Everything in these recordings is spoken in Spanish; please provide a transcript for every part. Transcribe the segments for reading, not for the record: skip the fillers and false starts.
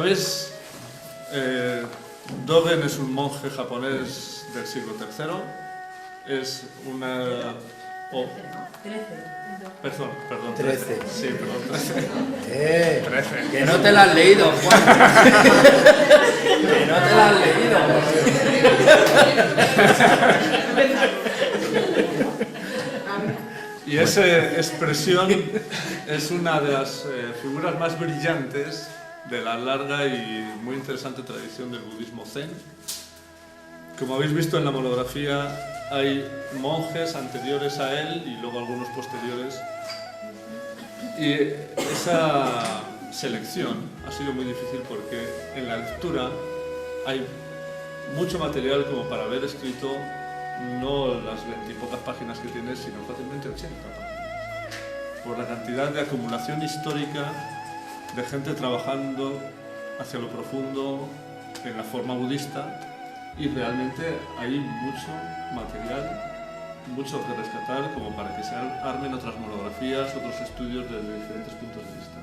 sabéis, Dogen es un monje japonés del siglo III. Es una... Perdón, 13. Sí, perdón, 13. 13. Que no te la has leído, Juan. Que no te la has leído. Y esa expresión es una de las figuras más brillantes de la larga y muy interesante tradición del budismo zen. Como habéis visto en la monografía, hay monjes anteriores a él y luego algunos posteriores. Y esa selección ha sido muy difícil porque en la lectura hay mucho material como para haber escrito no las 20 y pocas páginas que tiene, sino fácilmente 80 páginas. Por la cantidad de acumulación histórica de gente trabajando hacia lo profundo en la forma budista, y realmente hay mucho material, mucho que rescatar como para que se armen otras monografías, otros estudios desde diferentes puntos de vista.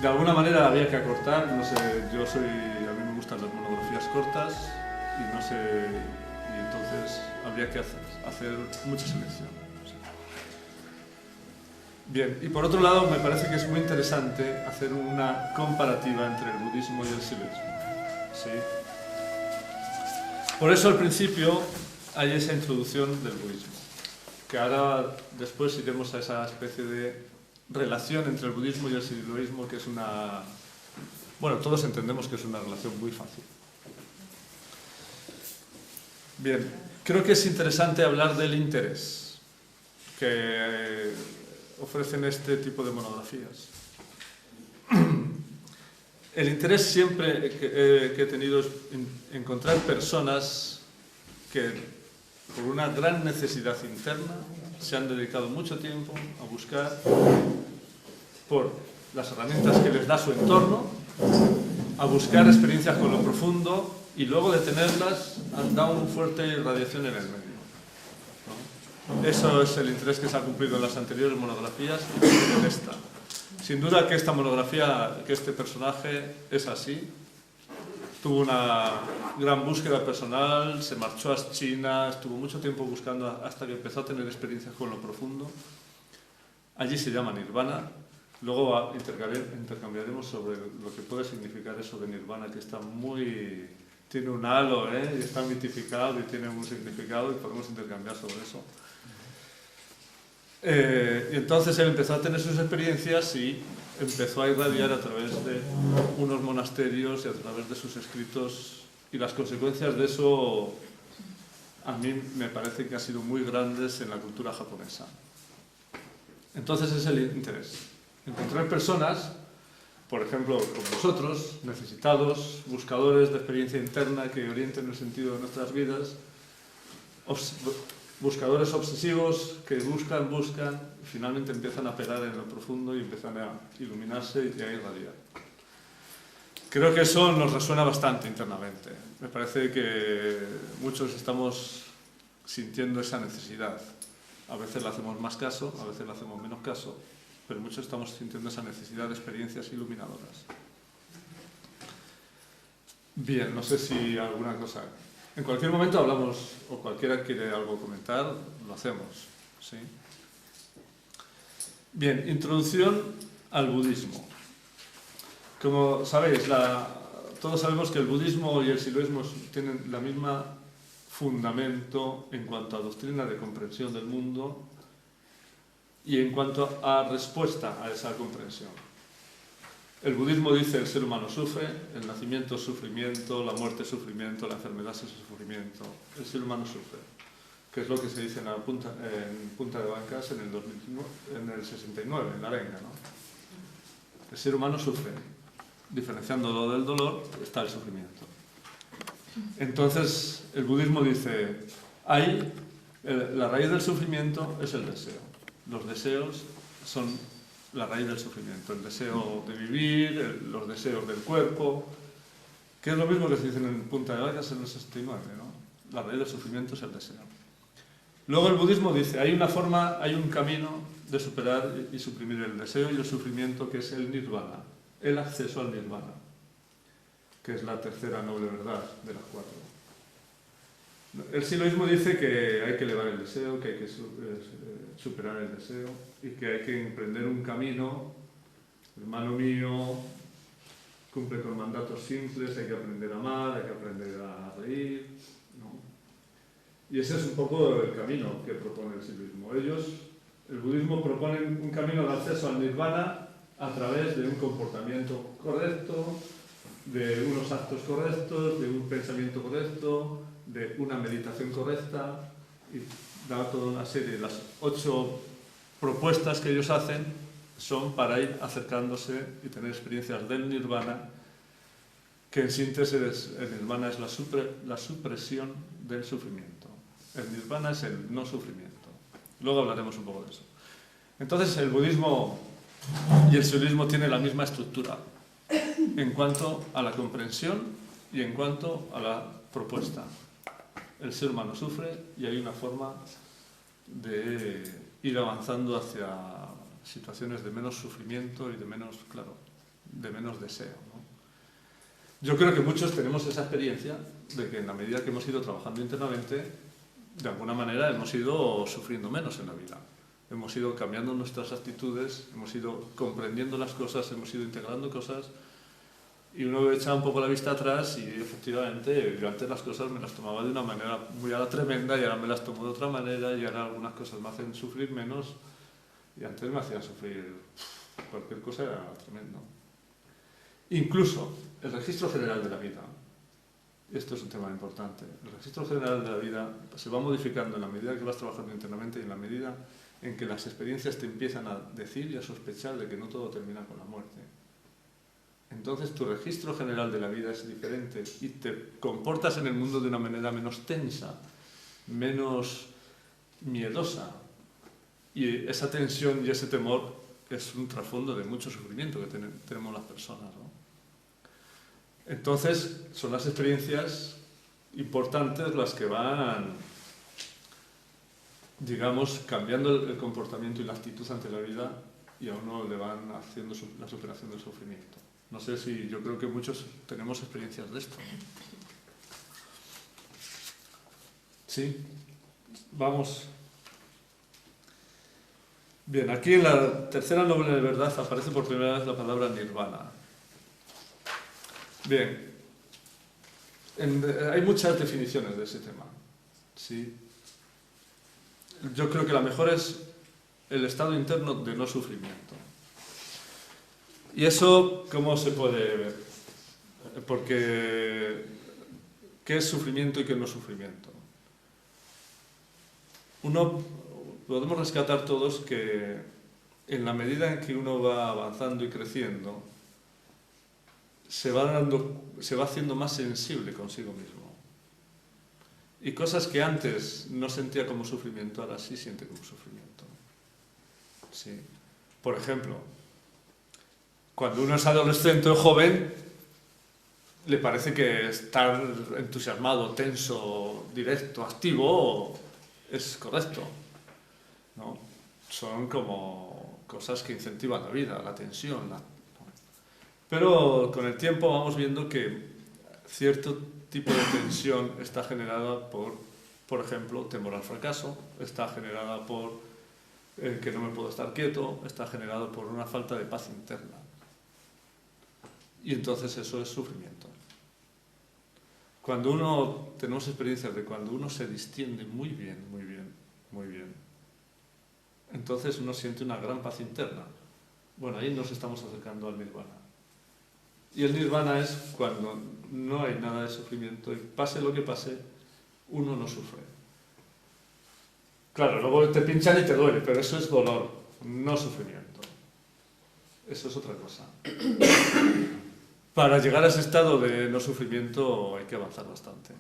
De alguna manera había que acortar, no sé, a mí me gustan las monografías cortas y no sé, y entonces habría que hacer mucha selección. Bien, y por otro lado me parece que es muy interesante hacer una comparativa entre el budismo y el siloísmo. ¿Sí? Por eso al principio hay esa introducción del budismo, que ahora después iremos a esa especie de relación entre el budismo y el siloísmo, que es una... Bueno, todos entendemos que es una relación muy fácil. Bien, creo que es interesante hablar del interés que ofrecen este tipo de monografías. El interés siempre que he tenido es encontrar personas que, por una gran necesidad interna, se han dedicado mucho tiempo a buscar por las herramientas que les da su entorno, a buscar experiencias con lo profundo y luego de tenerlas han dado una fuerte irradiación en el medio, ¿no? Eso es el interés que se ha cumplido en las anteriores monografías y en esta. Sin duda que esta monografía, que este personaje es así. Tuvo una gran búsqueda personal, se marchó a China, estuvo mucho tiempo buscando hasta que empezó a tener experiencias con lo profundo. Allí se llama Nirvana. Luego intercambiaremos sobre lo que puede significar eso de Nirvana, que está muy... tiene un halo, y está mitificado y tiene un significado y podemos intercambiar sobre eso. Y entonces él empezó a tener sus experiencias y empezó a irradiar a través de unos monasterios y a través de sus escritos, y las consecuencias de eso a mí me parece que han sido muy grandes en la cultura japonesa. Entonces es el interés. Encontrar personas, por ejemplo, como vosotros, necesitados, buscadores de experiencia interna que orienten el sentido de nuestras vidas, buscadores obsesivos que buscan, y finalmente empiezan a pegar en lo profundo y empiezan a iluminarse y a irradiar. Creo que eso nos resuena bastante internamente. Me parece que muchos estamos sintiendo esa necesidad. A veces le hacemos más caso, a veces le hacemos menos caso, pero muchos estamos sintiendo esa necesidad de experiencias iluminadoras. Bien, no sé si alguna cosa... En cualquier momento hablamos, o cualquiera quiere algo comentar, lo hacemos, ¿sí? Bien, introducción al budismo. Como sabéis, todos sabemos que el budismo y el siloísmo tienen la misma fundamento en cuanto a doctrina de comprensión del mundo y en cuanto a respuesta a esa comprensión. El budismo dice el ser humano sufre, el nacimiento es sufrimiento, la muerte es sufrimiento, la enfermedad es sufrimiento. El ser humano sufre, que es lo que se dice en Punta de Bancas en el 69, en la arenga, ¿no? El ser humano sufre. Diferenciándolo del dolor está el sufrimiento. Entonces el budismo dice, la raíz del sufrimiento es el deseo. Los deseos son la raíz del sufrimiento, el deseo de vivir, los deseos del cuerpo, que es lo mismo que se dice en Punta de Bancas en el 69, ¿no? La raíz del sufrimiento es el deseo. Luego el budismo dice, hay un camino de superar y suprimir el deseo y el sufrimiento, que es el nirvana, el acceso al nirvana. que es la tercera noble verdad de las cuatro. El siloísmo dice que hay que elevar el deseo, que hay que superar el deseo y que hay que emprender un camino. Hermano mío, cumple con mandatos simples, hay que aprender a amar, hay que aprender a reír, ¿no? Y ese es un poco el camino que propone el siloísmo. El budismo propone un camino de acceso al nirvana a través de un comportamiento correcto, de unos actos correctos, de un pensamiento correcto, de una meditación correcta, y da toda una serie. Las 8 propuestas que ellos hacen son para ir acercándose y tener experiencias del nirvana, que en síntesis el nirvana es la supresión del sufrimiento. El nirvana es el no sufrimiento. Luego hablaremos un poco de eso. Entonces el budismo y el siloísmo tienen la misma estructura en cuanto a la comprensión y en cuanto a la propuesta. El ser humano sufre y hay una forma de ir avanzando hacia situaciones de menos sufrimiento y de menos, claro, de menos deseo, ¿no? Yo creo que muchos tenemos esa experiencia de que en la medida que hemos ido trabajando internamente, de alguna manera hemos ido sufriendo menos en la vida. Hemos ido cambiando nuestras actitudes, hemos ido comprendiendo las cosas, hemos ido integrando cosas, y uno echa un poco la vista atrás y efectivamente yo antes las cosas me las tomaba de una manera muy tremenda y ahora me las tomo de otra manera y ahora algunas cosas me hacen sufrir menos y antes me hacían sufrir cualquier cosa, era tremendo. Incluso el registro general de la vida, esto es un tema importante, el registro general de la vida se va modificando en la medida que vas trabajando internamente y en la medida en que las experiencias te empiezan a decir y a sospechar de que no todo termina con la muerte. Entonces tu registro general de la vida es diferente y te comportas en el mundo de una manera menos tensa, menos miedosa. Y esa tensión y ese temor es un trasfondo de mucho sufrimiento que tenemos las personas, ¿no? Entonces son las experiencias importantes las que van, digamos, cambiando el comportamiento y la actitud ante la vida y a uno le van haciendo la superación del sufrimiento. No sé si yo creo que muchos tenemos experiencias de esto, ¿no? Sí, vamos. Bien, aquí en la tercera noble verdad aparece por primera vez la palabra nirvana. Bien, hay muchas definiciones de ese tema, ¿sí? Yo creo que la mejor es el estado interno de no sufrimiento. ¿Y eso cómo se puede ver? Porque ¿qué es sufrimiento y qué no es sufrimiento? Podemos rescatar todos que en la medida en que uno va avanzando y creciendo, se va haciendo más sensible consigo mismo. Y cosas que antes no sentía como sufrimiento, ahora sí siente como sufrimiento. Sí. Por ejemplo, cuando uno es adolescente o joven, le parece que estar entusiasmado, tenso, directo, activo, es correcto, ¿no? Son como cosas que incentivan la vida, la tensión. Pero con el tiempo vamos viendo que cierto tipo de tensión está generada por ejemplo, temor al fracaso, está generada por que no me puedo estar quieto, está generado por una falta de paz interna. Y entonces eso es sufrimiento. Tenemos experiencias de cuando uno se distiende muy bien, entonces uno siente una gran paz interna. Bueno, ahí nos estamos acercando al nirvana. Y el nirvana es cuando no hay nada de sufrimiento y pase lo que pase, uno no sufre. Claro, luego te pinchan y te duele, pero eso es dolor, no sufrimiento. Eso es otra cosa. Para llegar a ese estado de no sufrimiento hay que avanzar bastante.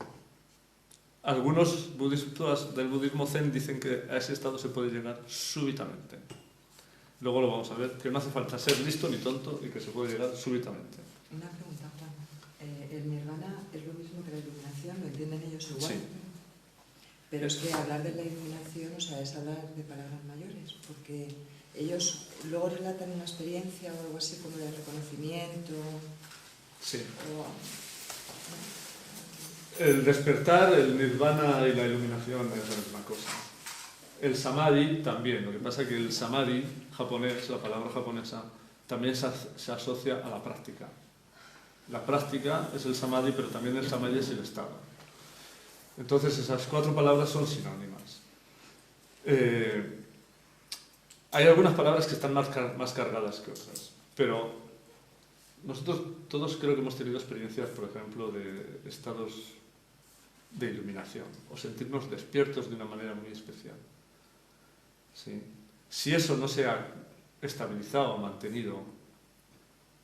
Algunos budistas del budismo zen dicen que a ese estado se puede llegar súbitamente. Luego lo vamos a ver, que no hace falta ser listo ni tonto y que se puede llegar súbitamente. Una pregunta, Juan. ¿El nirvana es lo mismo que la iluminación? ¿Lo entienden ellos igual? Sí. Pero es que hablar de la iluminación, o sea, es hablar de palabras mayores, porque ellos luego relatan una experiencia o algo así como de reconocimiento. Sí. El despertar, el nirvana y la iluminación es la misma cosa. El samadhi también, lo que pasa es que el samadhi japonés, la palabra japonesa, también se asocia a la práctica. La práctica es el samadhi, pero también el samadhi es el estado. Entonces esas 4 palabras son sinónimas. Hay algunas palabras que están más cargadas que otras, pero nosotros todos creo que hemos tenido experiencias, por ejemplo, de estados de iluminación o sentirnos despiertos de una manera muy especial. ¿Sí? Si eso no se ha estabilizado o mantenido,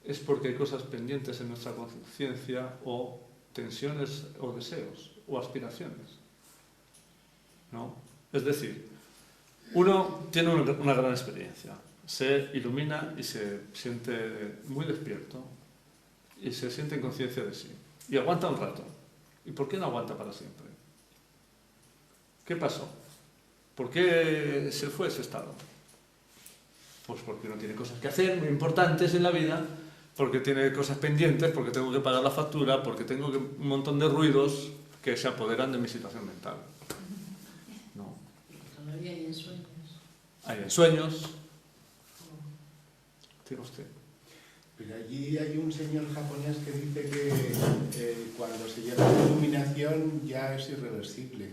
es porque hay cosas pendientes en nuestra conciencia o tensiones o deseos o aspiraciones, ¿no? Es decir, uno tiene una gran experiencia, se ilumina y se siente muy despierto y se siente en conciencia de sí y aguanta un rato. ¿Y por qué no aguanta para siempre? ¿Qué pasó? ¿Por qué se fue ese estado? Pues porque uno tiene cosas que hacer muy importantes en la vida, porque tiene cosas pendientes, porque tengo que pagar la factura, porque tengo un montón de ruidos que se apoderan de mi situación mental. ¿No? Todavía hay ensueños. Hay ensueños. Diga usted. Pero allí hay un señor japonés que dice que cuando se llega a la iluminación ya es irreversible.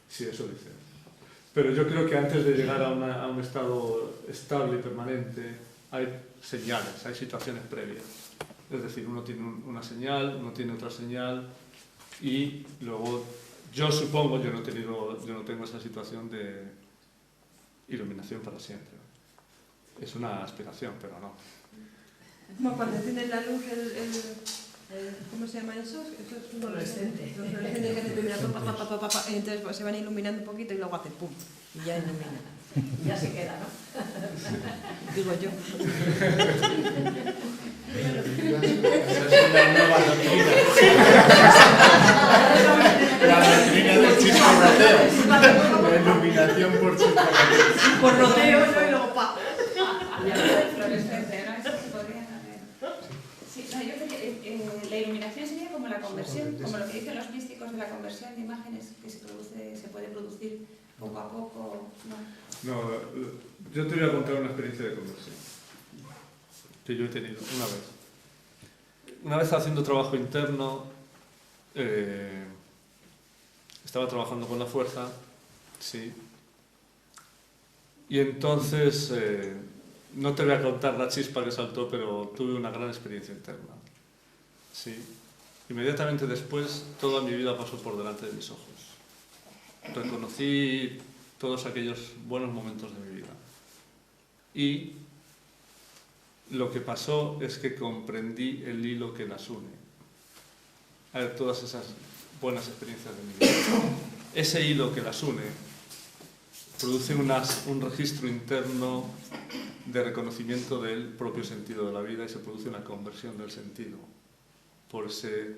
Sí, eso dice. Pero yo creo que antes de llegar a un estado estable y permanente, hay señales, hay situaciones previas. Es decir, uno tiene una señal, uno tiene otra señal, y luego, yo supongo, yo no tengo esa situación de iluminación para siempre. Es una aspiración, pero no. Como cuando encienden la luz, ¿cómo se llama eso? Eso es un Fluorescente. Los fluorescentes que hacen iluminación, y entonces pues, se van iluminando un poquito y luego hacen pum, y ya iluminan. Y ya se queda, ¿no? Digo yo. Esa es una nueva doctrina. La doctrina del chistorroteo. La iluminación por chistorroteo. Por rodeo, ¿no? Y luego pa. Y hablando del fluorescente, ¿no? Eso se podría hacer. Sí, no, yo creo que la iluminación sería como la conversión, como lo que dicen los místicos de la conversión de imágenes que se puede producir poco a poco. No, yo te voy a contar una experiencia de conversión que yo he tenido una vez. Una vez haciendo trabajo interno, estaba trabajando con la fuerza, sí, y entonces, no te voy a contar la chispa que saltó, pero tuve una gran experiencia interna, sí. Inmediatamente después, toda mi vida pasó por delante de mis ojos. Reconocí todos aquellos buenos momentos de mi vida. Y lo que pasó es que comprendí el hilo que las une. A ver, todas esas buenas experiencias de mi vida. Ese hilo que las une produce un registro interno de reconocimiento del propio sentido de la vida y se produce una conversión del sentido por ese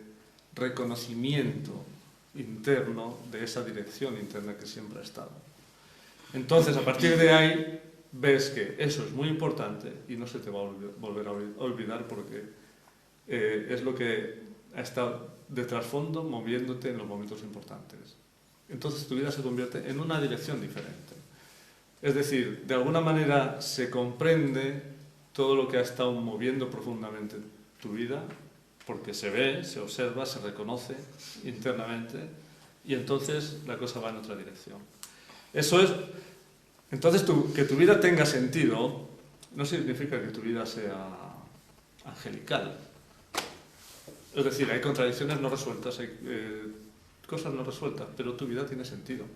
reconocimiento interno de esa dirección interna que siempre ha estado. Entonces, a partir de ahí, ves que eso es muy importante y no se te va a volver a olvidar porque es lo que ha estado de trasfondo moviéndote en los momentos importantes. Entonces tu vida se convierte en una dirección diferente. Es decir, de alguna manera se comprende todo lo que ha estado moviendo profundamente tu vida, porque se ve, se observa, se reconoce internamente y entonces la cosa va en otra dirección. Eso es. Entonces, que tu vida tenga sentido no significa que tu vida sea angelical. Es decir, hay contradicciones no resueltas, hay cosas no resueltas, pero tu vida tiene sentido.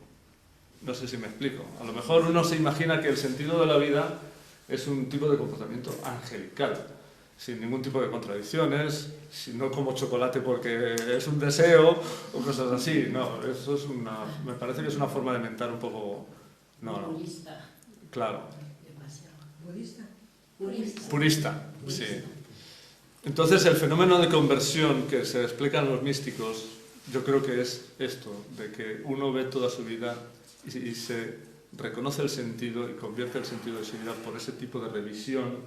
No sé si me explico. A lo mejor uno se imagina que el sentido de la vida es un tipo de comportamiento angelical, sin ningún tipo de contradicciones, no como chocolate porque es un deseo o cosas así. No, eso es me parece que es una forma de mentar un poco. No. Purista. Claro. Demasiado. ¿Budista? Purista, sí. Entonces el fenómeno de conversión que se explican los místicos, yo creo que es esto, de que uno ve toda su vida y se reconoce el sentido y convierte el sentido de su vida por ese tipo de revisión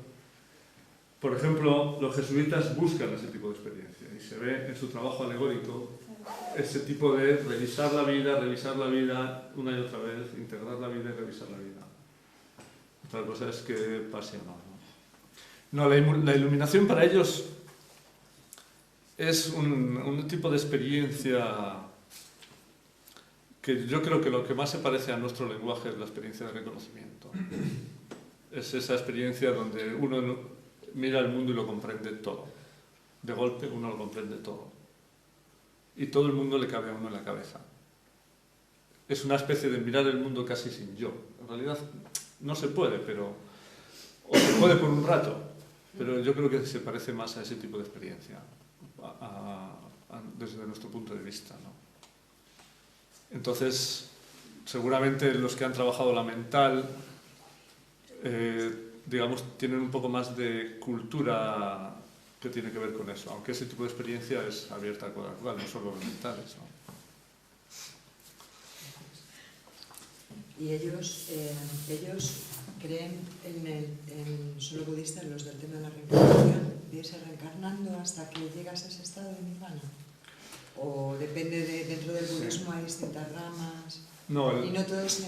Por ejemplo, los jesuitas buscan ese tipo de experiencia y se ve en su trabajo alegórico ese tipo de revisar la vida una y otra vez, integrar la vida y revisar la vida. Otra cosa es que pase o no. No, la iluminación para ellos es un tipo de experiencia que yo creo que lo que más se parece a nuestro lenguaje es la experiencia de reconocimiento. Es esa experiencia donde uno mira el mundo y lo comprende todo. De golpe uno lo comprende todo. Y todo el mundo le cabe a uno en la cabeza. Es una especie de mirar el mundo casi sin yo. En realidad no se puede, o se puede por un rato, pero yo creo que se parece más a ese tipo de experiencia, desde nuestro punto de vista, ¿no? Entonces, seguramente los que han trabajado la mental, digamos, tienen un poco más de cultura que tiene que ver con eso, aunque ese tipo de experiencia es abierta a cual, no solo los mentales, ¿no? Y ellos creen solo budistas, los del tema de la reencarnación, de irse reencarnando hasta que llegas a ese estado de nirvana. O depende dentro del budismo hay distintas ramas. No, y no todos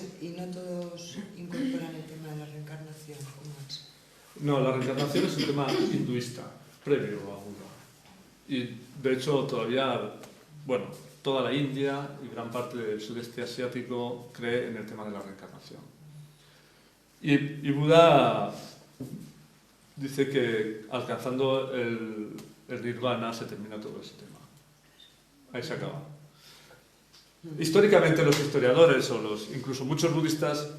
incorporan el tema de la reencarnación. ¿Cómo es? No, la reencarnación es un tema hinduista, previo a Buda. Y de hecho todavía, bueno, toda la India y gran parte del sudeste asiático cree en el tema de la reencarnación. Y Buda dice que alcanzando el nirvana se termina todo ese tema. Ahí se acaba. Históricamente los historiadores incluso muchos budistas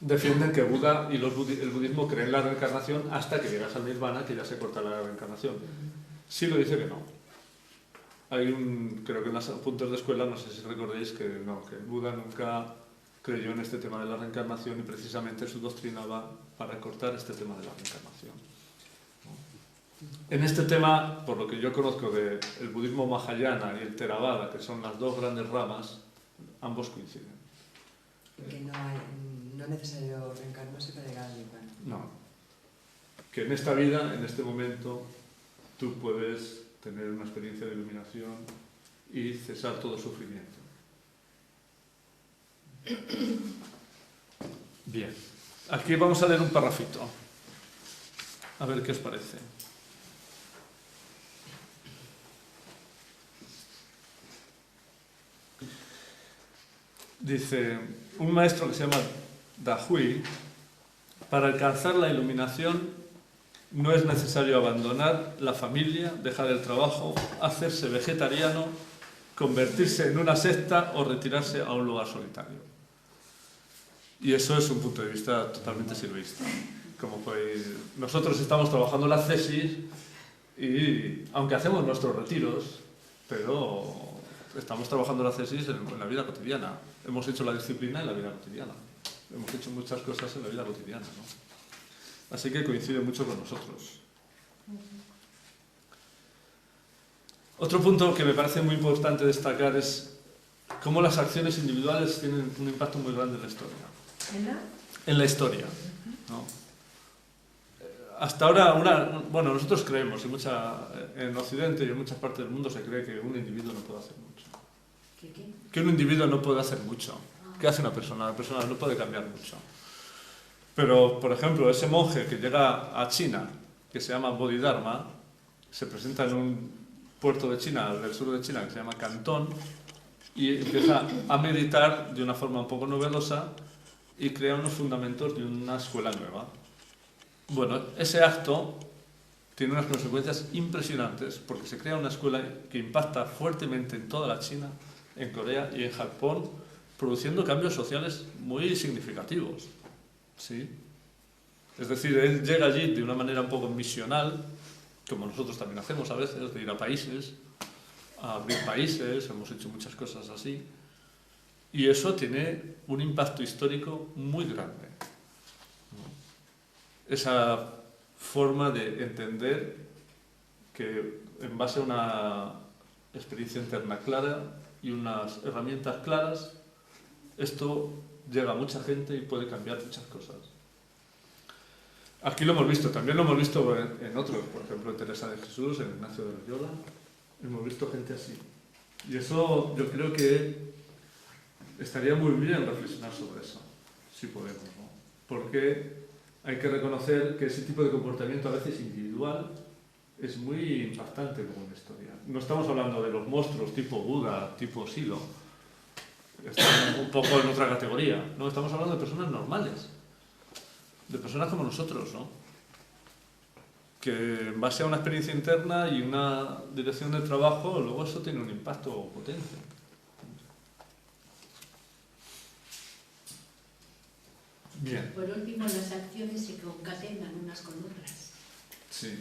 defienden que Buda y el budismo creen en la reencarnación hasta que llegas al nirvana, que ya se corta la reencarnación. Sí lo dice que no. Creo que en los puntos de escuela, no sé si recordáis que Buda nunca creyó en este tema de la reencarnación y precisamente su doctrina va para cortar este tema de la reencarnación. En este tema, por lo que yo conozco del budismo Mahayana y el Theravada, que son las dos grandes ramas, ambos coinciden. Que no es necesario reencarnarse para llegar al nirvana. No. Que en esta vida, en este momento, tú puedes tener una experiencia de iluminación y cesar todo sufrimiento. Bien. Aquí vamos a leer un parrafito. A ver qué os parece. Dice, un maestro que se llama Dahui, para alcanzar la iluminación no es necesario abandonar la familia, dejar el trabajo, hacerse vegetariano, convertirse en una secta o retirarse a un lugar solitario. Y eso es un punto de vista totalmente siloísta. Nosotros estamos trabajando las tesis y, aunque hacemos nuestros retiros, pero estamos trabajando las tesis en la vida cotidiana. Hemos hecho la disciplina en la vida cotidiana. Hemos hecho muchas cosas en la vida cotidiana, ¿no? Así que coincide mucho con nosotros. Otro punto que me parece muy importante destacar es cómo las acciones individuales tienen un impacto muy grande en la historia. En la historia, ¿no? Hasta ahora, nosotros creemos, en Occidente y en muchas partes del mundo se cree que un individuo no puede hacer mucho. Que un individuo no puede hacer mucho. ¿Qué hace una persona? La persona no puede cambiar mucho. Pero, por ejemplo, ese monje que llega a China, que se llama Bodhidharma, se presenta en un puerto de China, del sur de China, que se llama Cantón, y empieza a meditar de una forma un poco novedosa y crea unos fundamentos de una escuela nueva. Bueno, ese acto tiene unas consecuencias impresionantes porque se crea una escuela que impacta fuertemente en toda la China, en Corea y en Japón, produciendo cambios sociales muy significativos. ¿Sí? Es decir, él llega allí de una manera un poco misional, como nosotros también hacemos a veces, de ir a países, a abrir países, hemos hecho muchas cosas así, y eso tiene un impacto histórico muy grande. Esa forma de entender que en base a una experiencia interna clara y unas herramientas claras, esto llega a mucha gente y puede cambiar muchas cosas. Aquí lo hemos visto, también lo hemos visto en otros, por ejemplo, en Teresa de Jesús, en Ignacio de Loyola, hemos visto gente así. Y eso yo creo que estaría muy bien reflexionar sobre eso, si podemos, ¿no? Porque hay que reconocer que ese tipo de comportamiento, a veces individual, es muy impactante como una historia. No estamos hablando de los monstruos tipo Buda, tipo Silo, estamos un poco en otra categoría, no, estamos hablando de personas normales, de personas como nosotros, ¿no? Que en base a una experiencia interna y una dirección de trabajo, luego eso tiene un impacto potente. Bien. Por último, las acciones se concatenan unas con otras. Sí.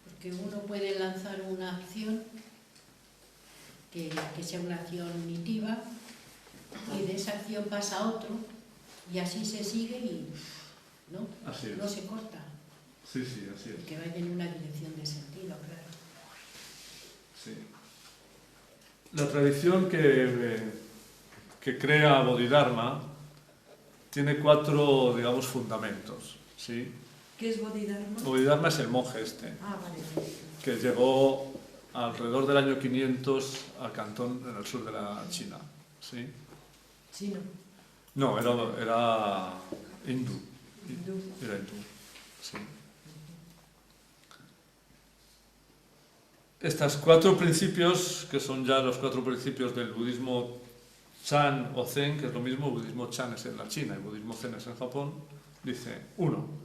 Porque uno puede lanzar una acción que sea una acción unitiva y de esa acción pasa a otro y así se sigue y ¿no? Así es. No se corta. Sí, sí, así es. Que vaya en una dirección de sentido, claro. Sí. La tradición que crea Bodhidharma tiene 4, digamos, fundamentos, ¿sí? ¿Qué es Bodhidharma? Bodhidharma es el monje este, Ah, vale. que llegó alrededor del año 500 a Cantón, en el sur de la China, ¿sí? Chino. No, era hindú. Hindú. Era hindú, sí. Estos 4 principios, que son ya los 4 principios del budismo Chan o Zen, que es lo mismo, el budismo Chan es en la China y el budismo Zen es en Japón, dice: 1.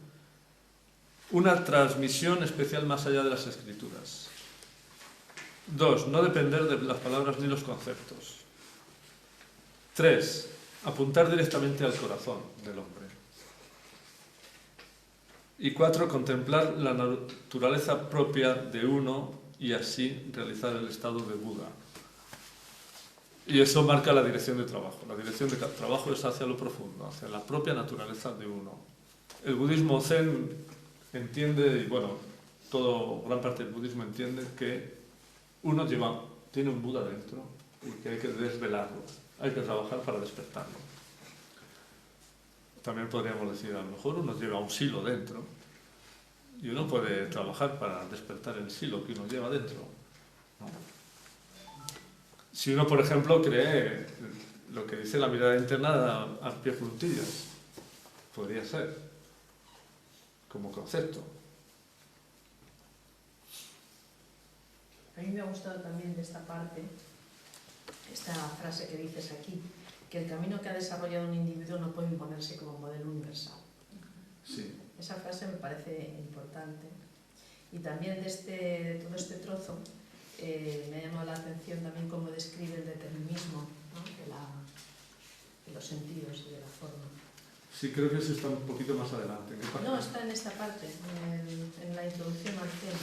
Una transmisión especial más allá de las escrituras. 2. No depender de las palabras ni los conceptos. 3. Apuntar directamente al corazón del hombre. Y 4. Contemplar la naturaleza propia de uno y así realizar el estado de Buda. Y eso marca la dirección de trabajo. La dirección de trabajo es hacia lo profundo, hacia la propia naturaleza de uno. El budismo Zen entiende, y bueno, gran parte del budismo entiende que uno tiene un Buda dentro y que hay que desvelarlo, hay que trabajar para despertarlo. También podríamos decir, a lo mejor uno lleva un silo dentro y uno puede trabajar para despertar el silo que uno lleva dentro, ¿no? Si uno, por ejemplo, cree lo que dice la mirada interna a pie juntillas, podría ser, como concepto. A mí me ha gustado también de esta parte, esta frase que dices aquí, que el camino que ha desarrollado un individuo no puede imponerse como modelo universal. Sí. Esa frase me parece importante. Y también de todo este trozo, me ha llamado la atención también cómo describe el determinismo, ¿no? de los sentidos y de la forma. Sí, creo que eso está un poquito más adelante. ¿Qué parte? No, está en esta parte, en la introducción al tema.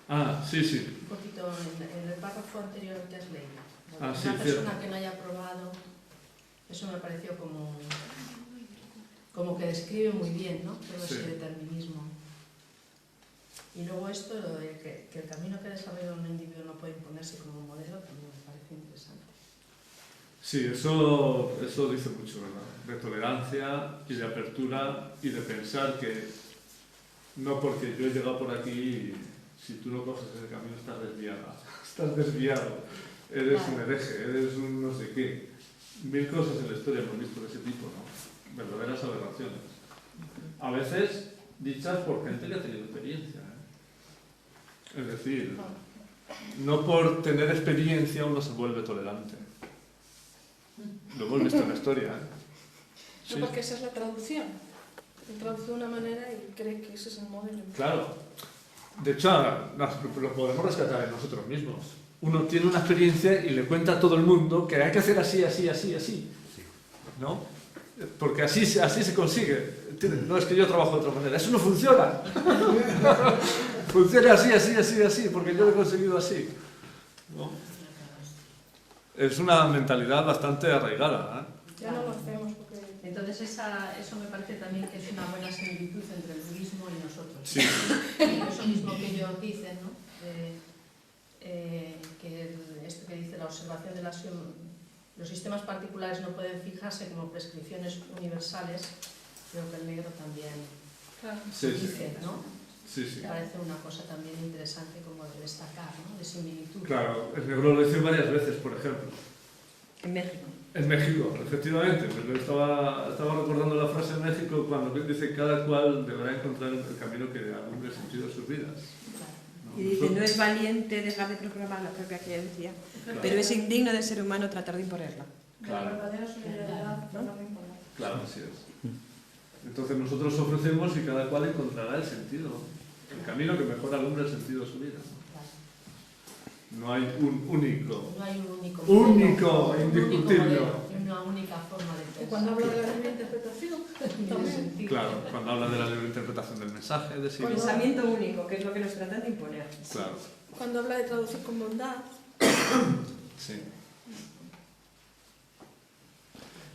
Ah, sí, sí. Un poquito en el párrafo anterior que has leído. Ah, Una sí, persona cierto. que no haya probado, eso me pareció como que describe muy bien, ¿no? Todo Sí. ese determinismo. Y luego esto, lo de que el camino que desarrolla un individuo no puede imponerse como modelo, también me parece interesante. Sí, eso dice mucho, ¿verdad? De tolerancia y de apertura y de pensar que no porque yo he llegado por aquí, si tú no coges ese camino estás desviada, estás desviado, eres un hereje, eres un no sé qué. 1000 cosas en la historia hemos visto de ese tipo, ¿no? Verdaderas aberraciones. A veces dichas por gente que ha tenido experiencia, ¿eh? Es decir, no por tener experiencia uno se vuelve tolerante. Lo hemos visto en la historia, ¿eh? Sí. No, porque esa es la traducción. Se traduce de una manera y cree que ese es el modelo. Claro. De hecho, lo podemos rescatar en nosotros mismos. Uno tiene una experiencia y le cuenta a todo el mundo que hay que hacer así, así, así, así. ¿No? Porque así se consigue. No es que yo trabajo de otra manera. Eso no funciona. Funciona así, así, así, así, porque yo lo he conseguido así. ¿No? Es una mentalidad bastante arraigada, ¿eh? Ya no lo hacemos porque... Entonces eso me parece también que es una buena similitud entre el budismo y nosotros. Sí. Y eso mismo que ellos dicen, ¿no? Esto que dice la observación de los sistemas particulares no pueden fijarse como prescripciones universales, creo que el negro también Claro. Sí, sí. dice, ¿no? Sí, sí. Me parece una cosa también interesante como de destacar, ¿no? De similitud. Claro, el negro lo dice varias veces, por ejemplo. En México. En México, efectivamente. Porque estaba recordando la frase en México cuando dice cada cual deberá encontrar el camino que alumbre sentido a sus vidas. Claro. ¿No? Y dice, no es valiente dejar de proclamar la propia creencia, pero es indigno del ser humano tratar de imponerla. Claro. La verdadera solidaridad no me importa. Claro, así es. Entonces nosotros ofrecemos y cada cual encontrará el sentido, el camino que mejor alumbra el sentido de su vida. Claro. No hay un único. No hay un único Único, modelo, indiscutible. un único modelo, una única forma de pensar. Y cuando habla de la libre interpretación, Tiene también. sentido. Claro, cuando habla de la libre interpretación del mensaje, de sí mismo. Pensamiento único, que es lo que nos tratan de imponer. Claro, Cuando habla de traducir con bondad, sí.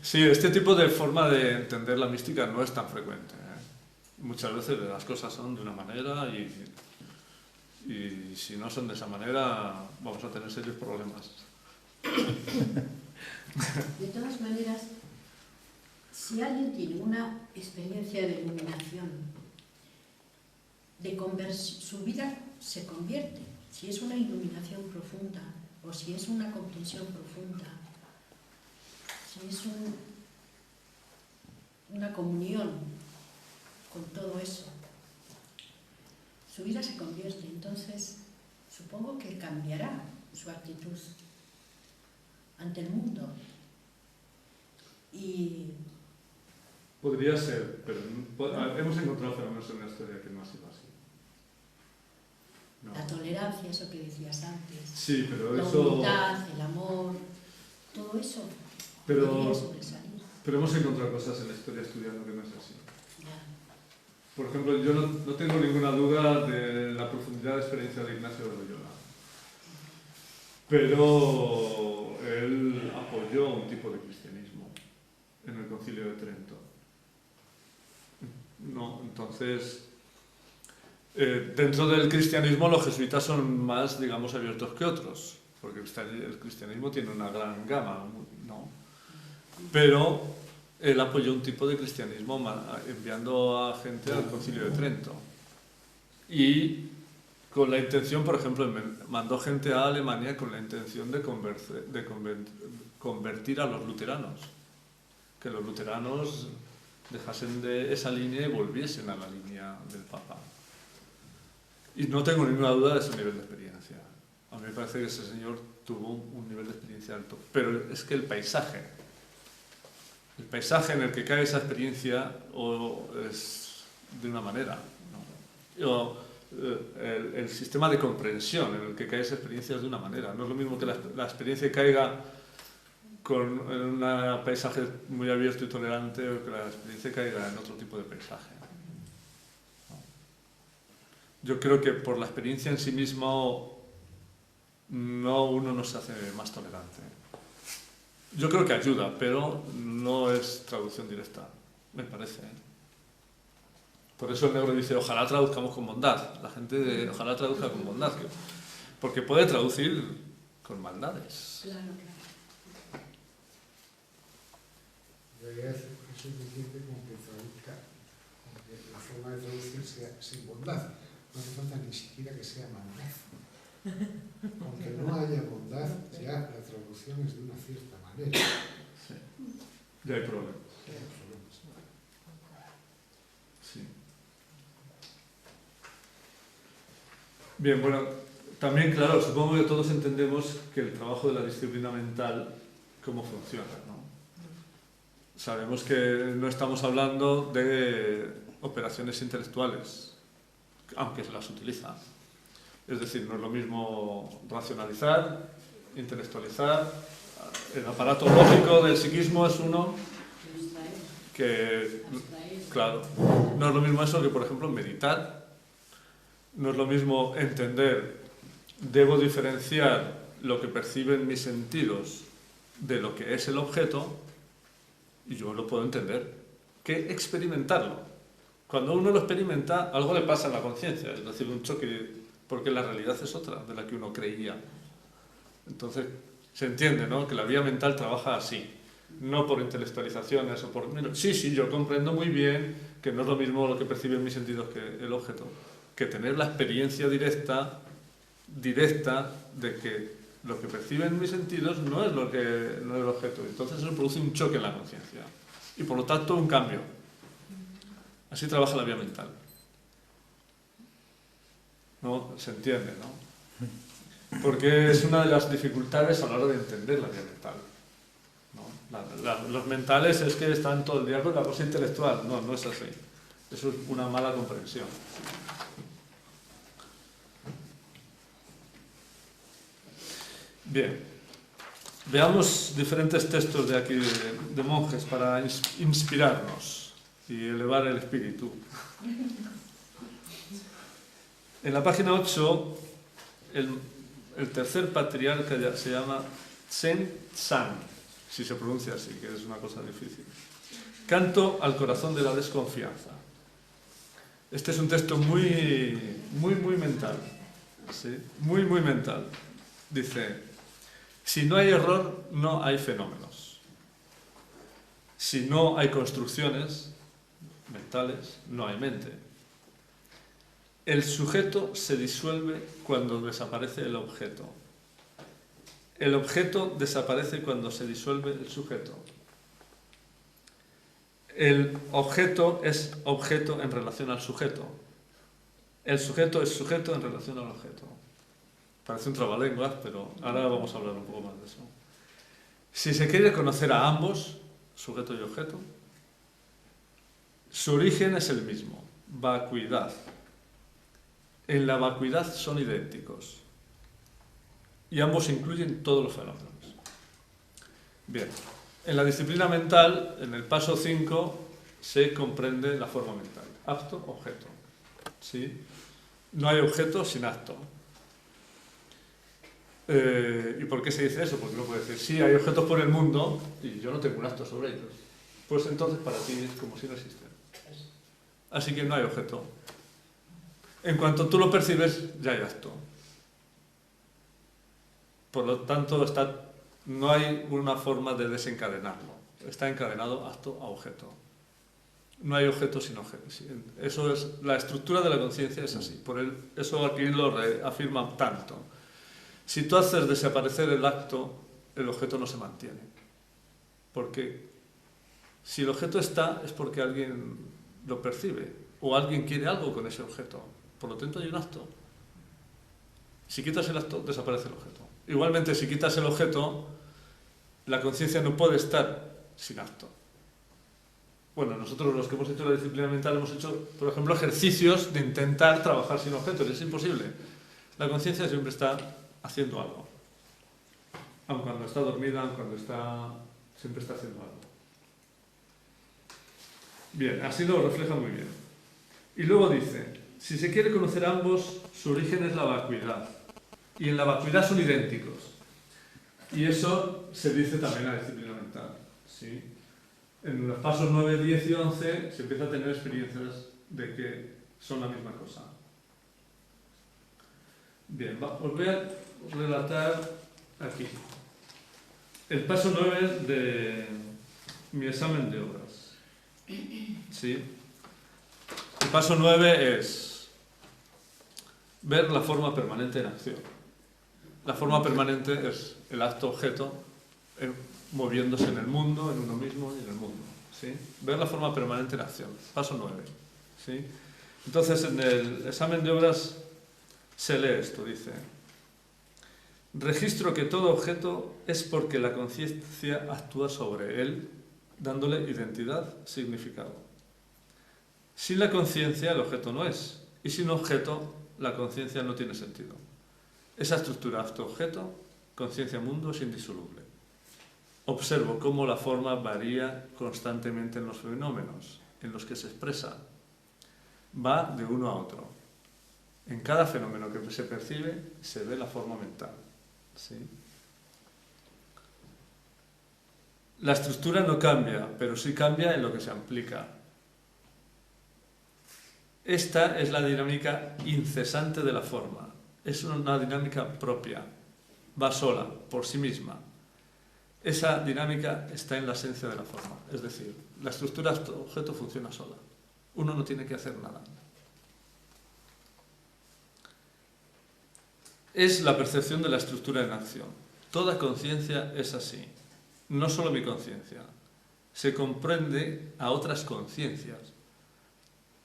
Sí, este tipo de forma de entender la mística no es tan frecuente, ¿eh? Muchas veces las cosas son de una manera y si no son de esa manera vamos a tener serios problemas. De todas maneras, si alguien tiene una experiencia de iluminación, su vida se convierte. Si es una iluminación profunda o si es una comprensión profunda, si es una comunión con todo eso, su vida se convierte. Entonces, supongo que cambiará su actitud ante el mundo. Y Podría ser, pero hemos encontrado fenómenos en la historia que no ha sido así. No. la tolerancia, eso que decías antes, Sí, pero la eso... humildad, el amor, todo eso Pero, podría sobresalir. pero hemos encontrado cosas en la historia estudiando que no es así. Ya. Por ejemplo, yo no tengo ninguna duda de la profundidad de experiencia de Ignacio de Loyola. Pero él apoyó un tipo de cristianismo en el Concilio de Trento. No, entonces, dentro del cristianismo los jesuitas son más, digamos, abiertos que otros, porque el cristianismo tiene una gran gama, ¿no? Pero él apoyó un tipo de cristianismo enviando a gente al Concilio de Trento. Y con la intención, por ejemplo, mandó gente a Alemania con la intención de convertir a los luteranos. Que los luteranos dejasen de esa línea y volviesen a la línea del Papa. Y no tengo ninguna duda de su nivel de experiencia. A mí me parece que ese señor tuvo un nivel de experiencia alto. Pero es que el paisaje en el que cae esa experiencia es de una manera, ¿no? El sistema de comprensión en el que cae esa experiencia es de una manera. No es lo mismo que la experiencia caiga en un paisaje muy abierto y tolerante o que la experiencia caiga en otro tipo de paisaje. Yo creo que por la experiencia en sí mismo uno no se hace más tolerante. Yo creo que ayuda, pero no es traducción directa, me parece. Por eso el negro dice, ojalá traduzcamos con bondad. La gente ojalá traduzca con bondad, porque puede traducir con maldades. Claro, claro. En realidad es suficiente con que traduzca, con que la forma de traducir sea sin bondad. No hace falta ni siquiera que sea maldad. Aunque no haya bondad, ya la traducción es de una cierta manera. Sí. Ya hay problemas. Sí. Bien, bueno, también, claro, supongo que todos entendemos que el trabajo de la disciplina mental, cómo funciona, ¿no? Sabemos que no estamos hablando de operaciones intelectuales, aunque se las utiliza. Es decir, no es lo mismo racionalizar, intelectualizar. El aparato lógico del psiquismo es uno que, claro, no es lo mismo eso que, por ejemplo, meditar. No es lo mismo entender, debo diferenciar lo que perciben mis sentidos de lo que es el objeto, y yo lo puedo entender, que experimentarlo. Cuando uno lo experimenta, algo le pasa en la conciencia, es decir, un choque, porque la realidad es otra de la que uno creía. Entonces, se entiende, ¿no?, que la vía mental trabaja así. no por intelectualizaciones o por... Sí, yo comprendo muy bien que no es lo mismo lo que perciben mis sentidos que el objeto, que tener la experiencia directa de que lo que perciben mis sentidos no es el objeto. Entonces eso produce un choque en la conciencia y por lo tanto un cambio. Así trabaja la vía mental. ¿No? Se entiende, ¿no? Porque es una de las dificultades a la hora de entender la vía mental. ¿No? Los mentales es que están todo el día con la cosa intelectual. No, no es así. Eso es una mala comprensión. Bien. Veamos diferentes textos de aquí, de monjes, para inspirarnos y elevar el espíritu. En la página 8, el tercer patriarca se llama Tsen San, si se pronuncia así, que es una cosa difícil. Canto al corazón de la desconfianza. Este es un texto muy mental, ¿sí? Muy mental. Dice: si no hay error, no hay fenómenos. Si no hay construcciones mentales, no hay mente. El sujeto se disuelve cuando desaparece el objeto. El objeto desaparece cuando se disuelve el sujeto. El objeto es objeto en relación al sujeto. El sujeto es sujeto en relación al objeto. Parece un trabalenguas, pero ahora vamos a hablar un poco más de eso. Si se quiere conocer a ambos, sujeto y objeto, su origen es el mismo, vacuidad. En la vacuidad son idénticos y ambos incluyen todos los fenómenos. Bien, en la disciplina mental, en el paso 5, se comprende la forma mental, acto, objeto. ¿Sí? No hay objeto sin acto. ¿Y por qué se dice eso? Porque uno puede decir, sí, hay objetos por el mundo y yo no tengo un acto sobre ellos. Pues entonces para ti es como si no existen. Así que no hay objeto. En cuanto tú lo percibes, ya hay acto. Por lo tanto, no hay una forma de desencadenarlo. Está encadenado acto a objeto. No hay objeto sin objeto. Eso es, la estructura de la conciencia es así. Eso aquí lo reafirma tanto. Si tú haces desaparecer el acto, el objeto no se mantiene. Porque si el objeto está, es porque alguien lo percibe o alguien quiere algo con ese objeto. Por lo tanto, hay un acto. Si quitas el acto, desaparece el objeto. Igualmente, si quitas el objeto, la conciencia no puede estar sin acto. Bueno, nosotros los que hemos hecho la disciplina mental hemos hecho, por ejemplo, ejercicios de intentar trabajar sin objetos. Es imposible. La conciencia siempre está haciendo algo. Aun cuando está dormida, aun cuando siempre está haciendo algo. Bien, así lo refleja muy bien. Y luego dice: si se quiere conocer a ambos, su origen es la vacuidad. Y en la vacuidad son idénticos. Y eso se dice también en la disciplina mental. ¿Sí? En los pasos 9, 10 y 11 se empieza a tener experiencias de que son la misma cosa. Bien, os voy a relatar aquí el paso 9 de mi examen de obras. ¿Sí? El paso 9 es ver la forma permanente en acción. La forma permanente es el acto-objeto moviéndose en el mundo, en uno mismo y en el mundo. ¿Sí? Ver la forma permanente en acción. Paso 9. ¿Sí? Entonces, en el examen de obras se lee esto, dice: registro que todo objeto es porque la conciencia actúa sobre él, dándole identidad, significado. Sin la conciencia el objeto no es, y sin objeto la conciencia no tiene sentido. Esa estructura acto-objeto, conciencia-mundo es indisoluble. Observo cómo la forma varía constantemente en los fenómenos en los que se expresa. Va de uno a otro. En cada fenómeno que se percibe se ve la forma mental. ¿Sí? La estructura no cambia, pero sí cambia en lo que se aplica. Esta es la dinámica incesante de la forma. Es una dinámica propia. Va sola, por sí misma. esa dinámica está en la esencia de la forma. Es decir, la estructura objeto funciona sola. Uno no tiene que hacer nada. Es la percepción de la estructura en acción. Toda conciencia es así. No solo mi conciencia. Se comprende a otras conciencias,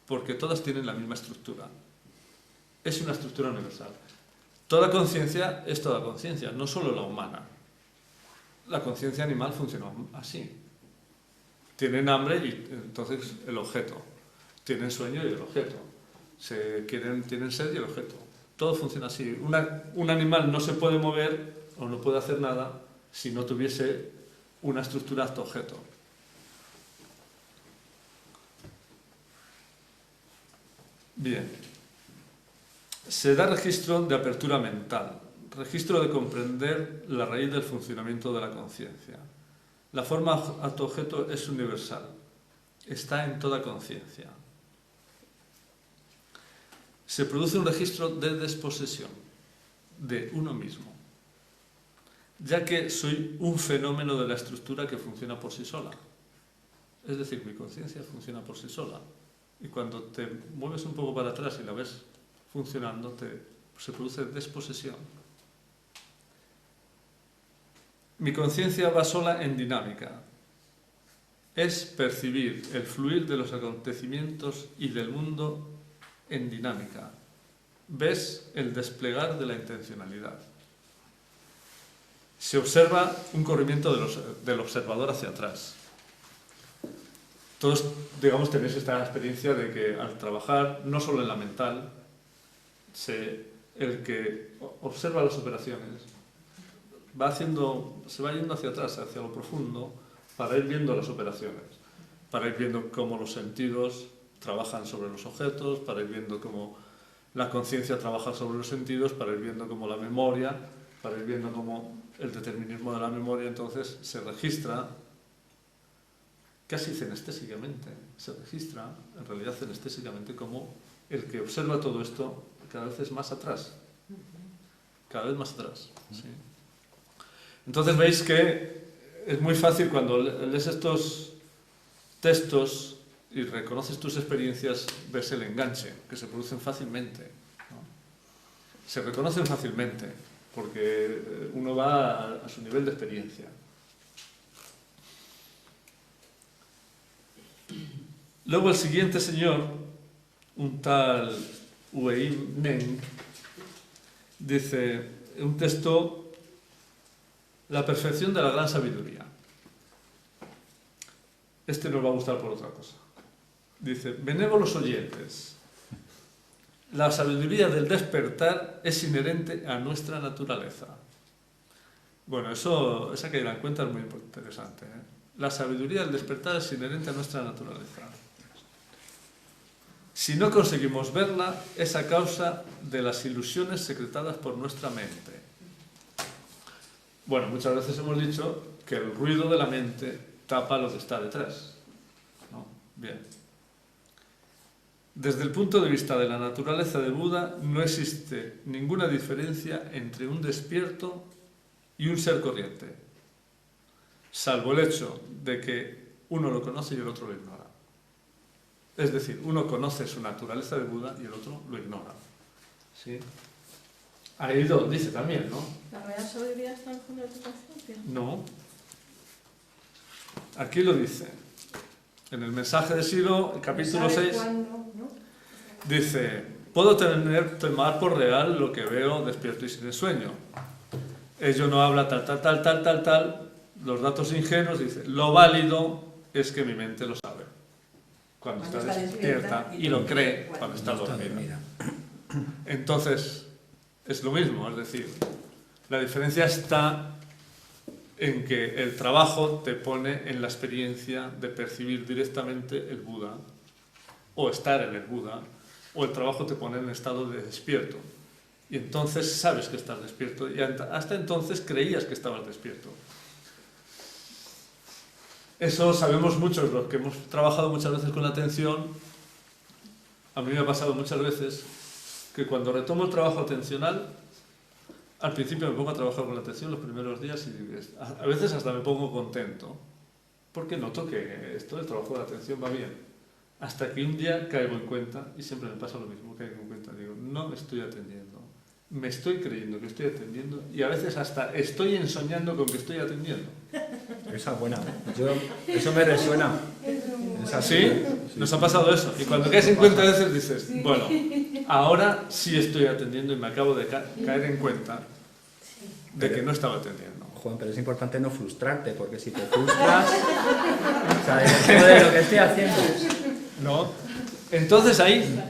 porque todas tienen la misma estructura. Es una estructura universal. Toda conciencia es toda conciencia, no solo la humana. La conciencia animal funciona así. Tienen hambre y entonces el objeto. Tienen sueño y el objeto. Tienen sed y el objeto. Todo funciona así. Un animal no se puede mover o no puede hacer nada si no tuviese una estructura acto-objeto. Bien. Se da registro de apertura mental, registro de comprender la raíz del funcionamiento de la conciencia. La forma acto-objeto es universal, está en toda conciencia. Se produce un registro de desposesión de uno mismo, ya que soy un fenómeno de la estructura que funciona por sí sola. Es decir, mi conciencia funciona por sí sola. Y cuando te mueves un poco para atrás y la ves funcionando, se produce desposesión. Mi conciencia va sola en dinámica. Es percibir el fluir de los acontecimientos y del mundo en dinámica. Ves el desplegar de la intencionalidad. Se observa un corrimiento del observador hacia atrás. Todos, digamos, tenéis esta experiencia de que al trabajar, no solo en la mental, el que observa las operaciones se va yendo hacia atrás, hacia lo profundo, para ir viendo las operaciones, para ir viendo cómo los sentidos trabajan sobre los objetos, para ir viendo cómo la conciencia trabaja sobre los sentidos, para ir viendo cómo la memoria, para ir viendo cómo el determinismo de la memoria. Entonces se registra casi cenestésicamente, se registra en realidad cenestésicamente como el que observa todo esto cada vez es más atrás, cada vez más atrás. ¿Sí? Entonces veis que es muy fácil cuando lees estos textos y reconoces tus experiencias, ves el enganche, que se producen fácilmente, ¿no? Se reconocen fácilmente, porque uno va a su nivel de experiencia. Luego el siguiente señor, un tal Wei Meng, dice, un texto, la perfección de la gran sabiduría. Este nos va a gustar por otra cosa. Dice, benévolos oyentes, la sabiduría del despertar es inherente a nuestra naturaleza. Bueno, esa caída en cuenta es muy interesante, ¿eh? La sabiduría del despertar es inherente a nuestra naturaleza. Si no conseguimos verla, es a causa de las ilusiones secretadas por nuestra mente. Bueno, muchas veces hemos dicho que el ruido de la mente tapa lo que está detrás, ¿no? Bien. Desde el punto de vista de la naturaleza de Buda, no existe ninguna diferencia entre un despierto y un ser corriente, salvo el hecho de que uno lo conoce y el otro lo ignora. Es decir, uno conoce su naturaleza de Buda y el otro lo ignora. ¿Sí? Ahí lo dice también, ¿no? ¿La real sabiduría está en el fondo de tu conciencia? No. Aquí lo dice. En el mensaje de Silo, el capítulo 6, ¿Cuándo, no? dice, puedo tomar por real lo que veo despierto y sin sueño. Ello no habla tal. Los datos ingenuos, dice, lo válido es que mi mente lo sabe. Cuando está despierta y lo cree cuando está dormida. Entonces, es lo mismo, es decir, la diferencia está en que el trabajo te pone en la experiencia de percibir directamente el Buda, o estar en el Buda, o el trabajo te pone en estado de despierto. Y entonces sabes que estás despierto, y hasta entonces creías que estabas despierto. Eso sabemos muchos, los que hemos trabajado muchas veces con la atención. A mí me ha pasado muchas veces que cuando retomo el trabajo atencional, al principio me pongo a trabajar con la atención los primeros días y a veces hasta me pongo contento, porque noto que esto del trabajo de la atención va bien. Hasta que un día caigo en cuenta, y siempre me pasa lo mismo, caigo en cuenta, digo, no me estoy atendiendo. Me estoy creyendo que estoy atendiendo y a veces hasta estoy ensoñando con que estoy atendiendo. Esa es buena. Eso me resuena. ¿Sí? Nos ha pasado eso. Y cuando caes en cuenta a veces dices, bueno, ahora sí estoy atendiendo y me acabo de caer en cuenta de que no estaba atendiendo. Juan, pero es importante no frustrarte, porque si te frustras, sabes de lo que estoy haciendo. ¿No? Entonces ahí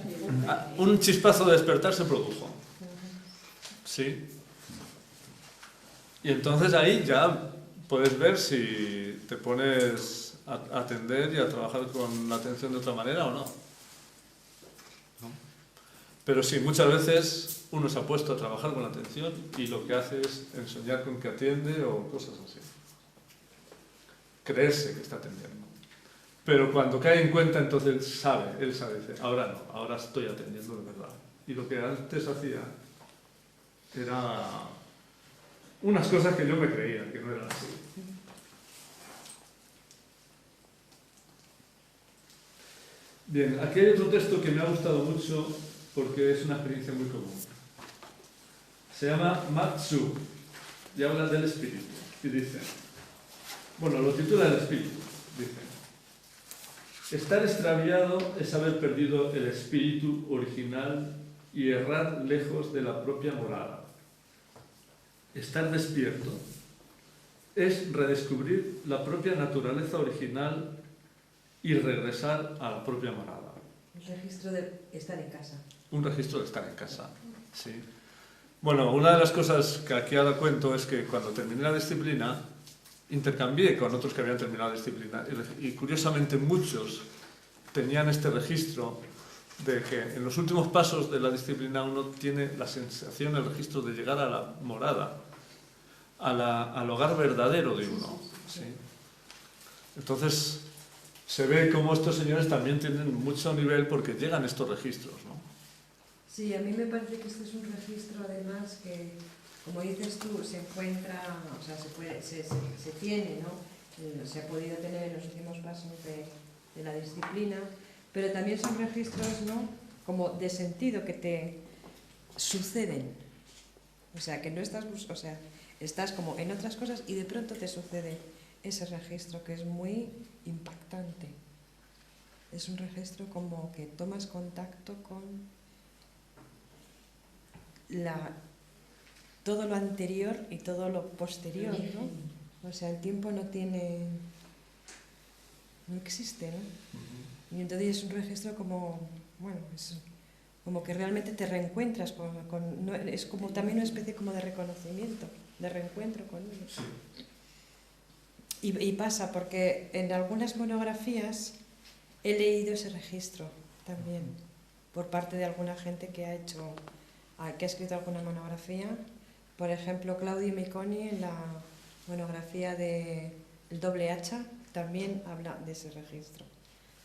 un chispazo de despertar se produjo. ¿Sí? Y entonces ahí ya puedes ver si te pones a atender y a trabajar con la atención de otra manera o no. ¿No? Pero sí, muchas veces uno se ha puesto a trabajar con la atención y lo que hace es ensoñar con que atiende o cosas así. Creerse que está atendiendo. Pero cuando cae en cuenta, entonces él sabe, dice, ahora no, ahora estoy atendiendo de verdad. Y lo que antes hacía era unas cosas que yo me creía que no eran así. Bien, aquí hay otro texto que me ha gustado mucho porque es una experiencia muy común. Se llama Matsu y habla del espíritu. Y dice, bueno, lo titula El espíritu. Dice, estar extraviado es haber perdido el espíritu original y errar lejos de la propia morada. Estar despierto es redescubrir la propia naturaleza original y regresar a la propia morada. Un registro de estar en casa. Un registro de estar en casa, sí. Bueno, una de las cosas que aquí ahora cuento es que cuando terminé la disciplina, intercambié con otros que habían terminado la disciplina y curiosamente muchos tenían este registro de que en los últimos pasos de la disciplina uno tiene la sensación, el registro de llegar a la morada, al hogar verdadero de uno. ¿Sí? Entonces se ve como estos señores también tienen mucho nivel porque llegan estos registros, ¿no? Sí, a mí me parece que este es un registro además que, como dices tú, se encuentra, o sea, se tiene, ¿no? Se ha podido tener en los últimos pasos de la disciplina, pero también son registros, ¿no? Como de sentido que te suceden. O sea, que no estás, o sea, estás como en otras cosas y de pronto te sucede ese registro que es muy impactante. Es un registro como que tomas contacto con todo lo anterior y todo lo posterior, ¿no? O sea, el tiempo no existe, ¿no? Y entonces es un registro como, bueno, es como que realmente te reencuentras es como también una especie como de reconocimiento, de reencuentro con ellos. Sí. Y pasa porque en algunas monografías he leído ese registro también por parte de alguna gente que ha escrito alguna monografía. Por ejemplo, Claudio Miconi en la monografía de El doble hacha también habla de ese registro,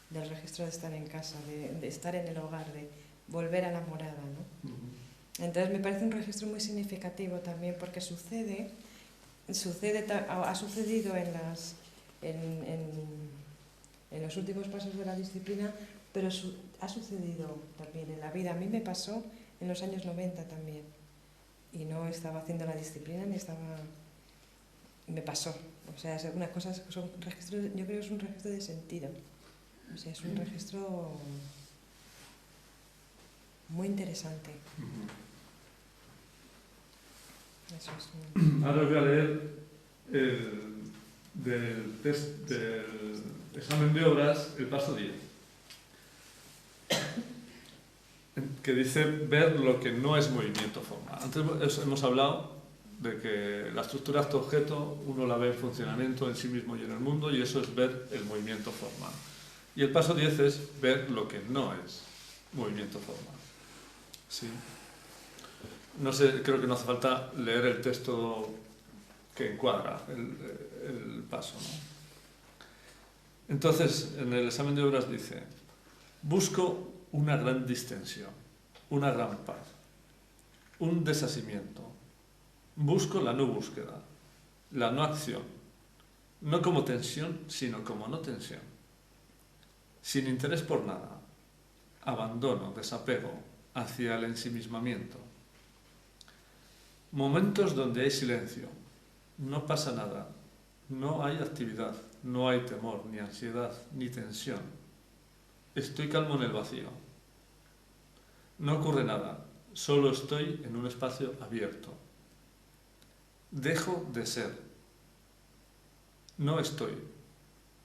del registro de estar en casa, de estar en el hogar, de volver a la morada, ¿no? Entonces me parece un registro muy significativo también porque ha sucedido en los últimos pasos de la disciplina, pero ha sucedido también en la vida. A mí me pasó en los años 90 también y no estaba haciendo la disciplina me pasó. O sea, es una cosa, son registros, yo creo que es un registro de sentido. O sea, es un registro muy interesante. Eso es Ahora os voy a leer del examen de obras, el paso 10, que dice ver lo que no es movimiento formal. Antes hemos hablado de que la estructura acto-objeto uno la ve en funcionamiento en sí mismo y en el mundo, y eso es ver el movimiento formal. Y el paso 10 es ver lo que no es movimiento formal. ¿Sí? No sé, creo que no hace falta leer el texto que encuadra el paso, ¿no? Entonces, en el examen de obras dice: busco una gran distensión, una gran paz, un desasimiento, Busco la no búsqueda, la no acción, no como tensión, sino como no tensión. Sin interés por nada, abandono, desapego hacia el ensimismamiento. Momentos donde hay silencio, no pasa nada, no hay actividad, no hay temor, ni ansiedad, ni tensión. Estoy calmo en el vacío. No ocurre nada, solo estoy en un espacio abierto. Dejo de ser. No estoy.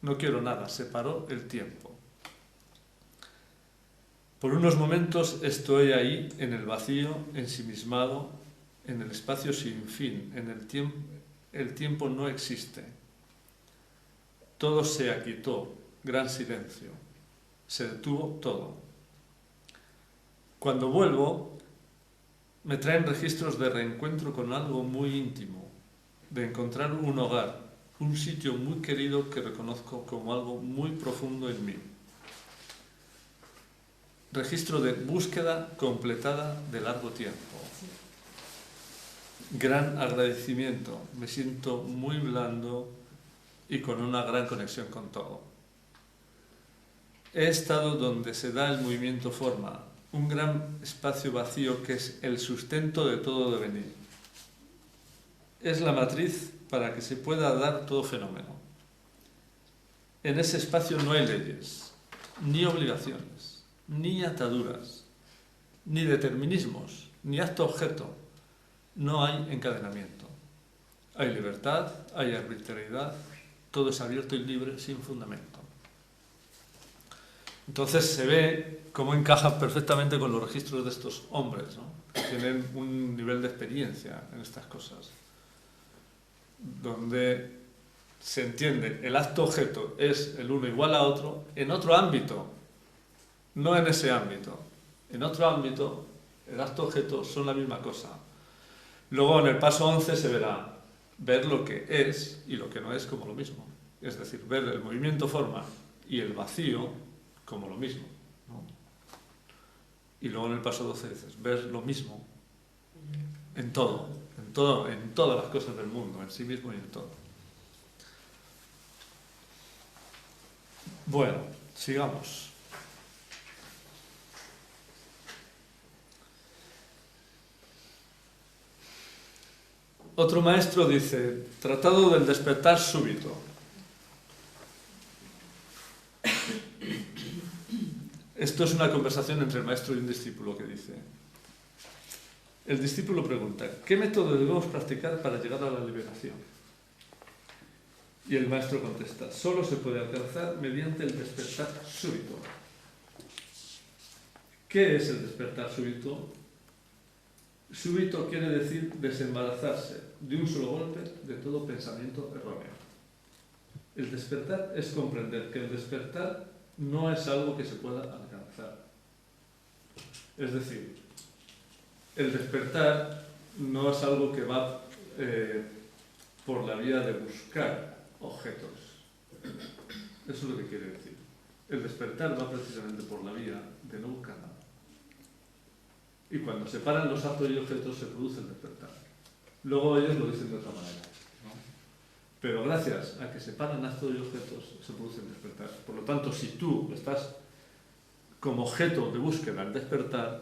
No quiero nada, se paró el tiempo. Por unos momentos estoy ahí, en el vacío, ensimismado, en el espacio sin fin, en el tiempo no existe. Todo se aquietó, gran silencio. Se detuvo todo. Cuando vuelvo, me traen registros de reencuentro con algo muy íntimo, de encontrar un hogar, un sitio muy querido que reconozco como algo muy profundo en mí. Registro de búsqueda completada de largo tiempo. Gran agradecimiento, me siento muy blando y con una gran conexión con todo. He estado donde se da el movimiento forma, un gran espacio vacío que es el sustento de todo devenir. Es la matriz para que se pueda dar todo fenómeno. En ese espacio no hay leyes, ni obligaciones, ni ataduras, ni determinismos, ni acto-objeto. No hay encadenamiento. Hay libertad, hay arbitrariedad, todo es abierto y libre sin fundamento. Entonces se ve cómo encaja perfectamente con los registros de estos hombres, ¿no? Que tienen un nivel de experiencia en estas cosas, donde se entiende el acto-objeto es el uno igual a otro en otro ámbito, no en ese ámbito. En otro ámbito, el acto-objeto son la misma cosa. Luego en el paso 11 se verá ver lo que es y lo que no es como lo mismo. Es decir, ver el movimiento forma y el vacío como lo mismo, ¿no? Y luego en el paso 12 dices, ver lo mismo en todo, en todas las cosas del mundo, en sí mismo y en todo. Bueno, sigamos. Otro maestro dice, tratado del despertar súbito. Esto es una conversación entre el maestro y un discípulo que dice, el discípulo pregunta, ¿qué método debemos practicar para llegar a la liberación? Y el maestro contesta, solo se puede alcanzar mediante el despertar súbito. ¿Qué es el despertar súbito? Súbito quiere decir desembarazarse de un solo golpe de todo pensamiento erróneo. El despertar es comprender que el despertar no es algo que se pueda alcanzar. Es decir, el despertar no es algo que va por la vía de buscar objetos. Eso es lo que quiere decir. El despertar va precisamente por la vía de no buscar nada. Y cuando separan los actos y objetos se produce el despertar. Luego ellos lo dicen de otra manera, ¿no? Pero gracias a que separan actos y objetos se produce el despertar. Por lo tanto, si tú estás como objeto de búsqueda al despertar,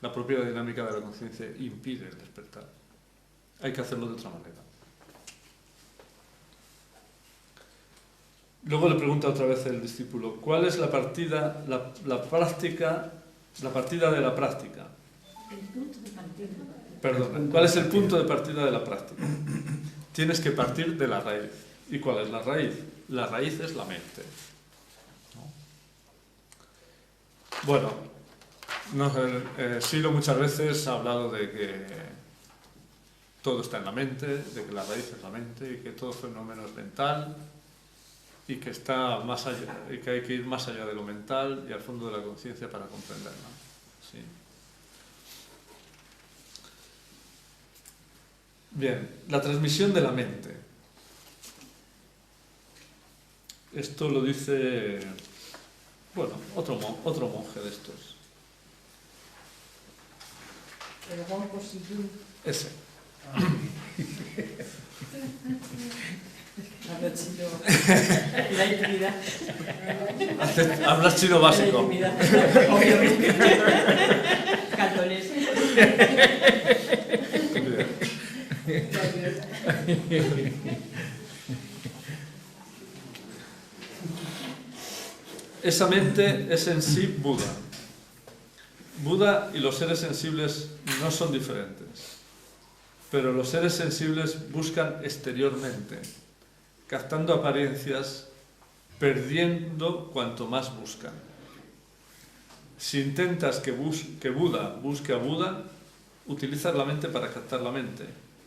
la propia dinámica de la conciencia impide el despertar. Hay que hacerlo de otra manera. Luego le pregunta otra vez el discípulo, ¿cuál es la partida, la práctica, la partida de la práctica? El punto de partida. Perdón, ¿cuál es el punto de partida de la práctica? Tienes que partir de la raíz. ¿Y cuál es la raíz? La raíz es la mente, ¿no? Bueno, Silo muchas veces ha hablado de que todo está en la mente, de que la raíz es la mente y que todo fenómeno es mental y que está más allá, y que hay que ir más allá de lo mental y al fondo de la conciencia para comprenderla. Sí. Bien, la transmisión de la mente. Esto lo dice, bueno, otro monje de estos. El Juan Posillú. Ese. Hablo chino. La intimidad. Hablas chino básico. La intimidad. Obviamente. Cantonés. Esa mente es en sí Buda. Buda y los seres sensibles no son diferentes, pero los seres sensibles buscan exteriormente, captando apariencias, perdiendo cuanto más buscan. Si intentas que Buda busque a Buda, utilizas la mente para captar la mente.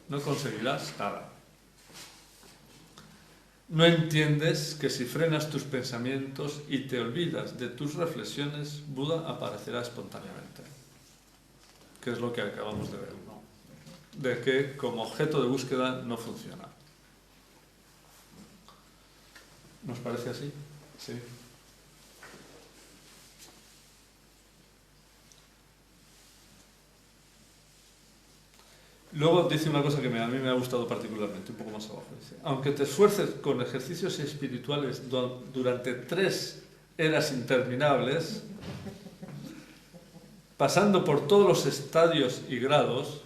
No conseguirás nada. No entiendes que si frenas tus pensamientos y te olvidas de tus reflexiones, Buda aparecerá espontáneamente. Que es lo que acabamos de ver, ¿no? De que como objeto de búsqueda no funciona. ¿Nos parece así? Sí. Luego dice una cosa que a mí me ha gustado particularmente, un poco más abajo. Dice, aunque te esfuerces con ejercicios espirituales durante 3 eras interminables, pasando por todos los estadios y grados,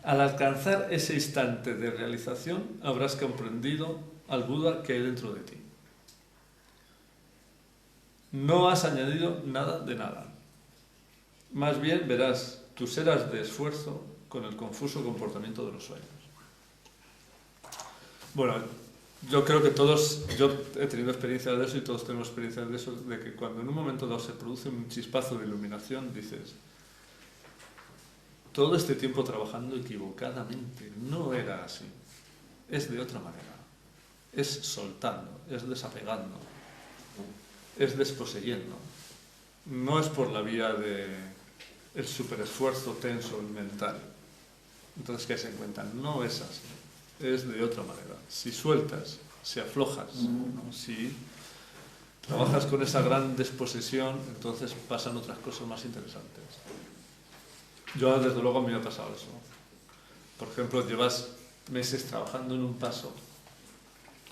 al alcanzar ese instante de realización habrás comprendido al Buda que hay dentro de ti. No has añadido nada de nada. Más bien verás tus eras de esfuerzo con el confuso comportamiento de los sueños. Bueno, yo creo que todos, yo he tenido experiencias de eso y todos tenemos experiencias de eso, de que cuando en un momento dado se produce un chispazo de iluminación, dices, todo este tiempo trabajando equivocadamente, no era así, es de otra manera, es soltando, es desapegando, es desposeyendo, no es por la vía de el superesfuerzo tenso mental. Entonces, ¿qué se encuentra? No es así, es de otra manera. Si sueltas, si aflojas, ¿no? Si trabajas con esa gran desposesión, entonces pasan otras cosas más interesantes. Yo, desde luego, a mí me ha pasado eso. Por ejemplo, llevas meses trabajando en un paso